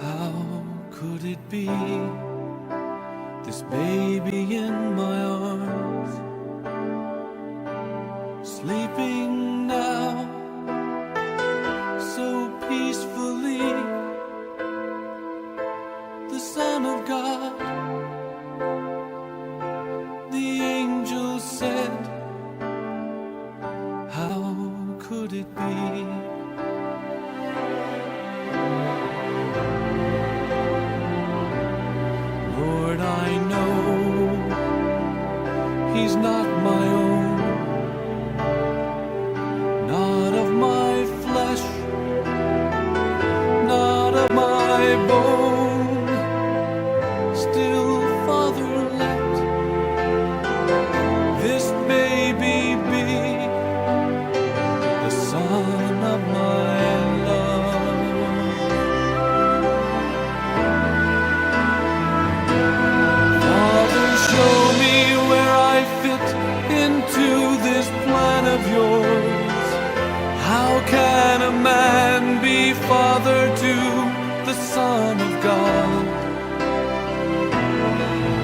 How could it be, this baby in my arms, sleeping now so peacefully, the Son of God? The angel said, how could it be? Lord, I know he's not my own, not of my flesh, not of my bone. Still, Father, let this baby be the son of my love. Father, show me where I fit into this plan of yours. How can a man be father to the Son of God?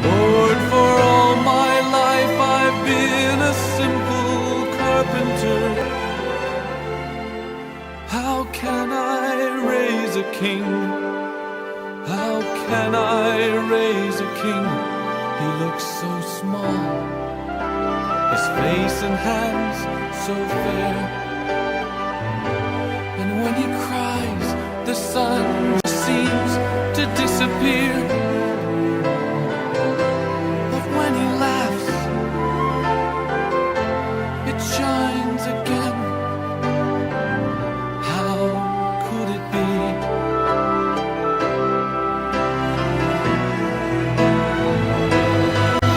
Lord, for all my life I've been a simple carpenter. How can I raise a king? How can I raise a king? He looks so small, his face and hands so fair, and when he cries, the sun seems to disappear. But when he laughs, it shines again. How could it be?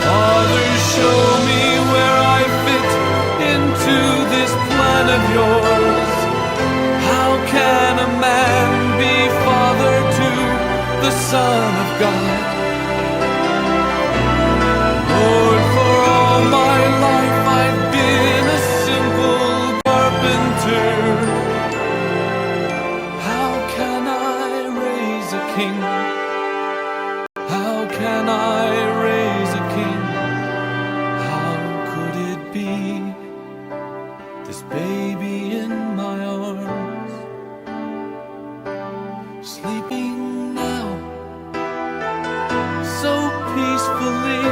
Father, show me where I fit into this plan of yours. How can a man be father to the Son of God? Lord, for all my life I've been a simple carpenter. How can I raise a king? How can I raise a king? How could it be, this baby in my arms, sleeping now so peacefully?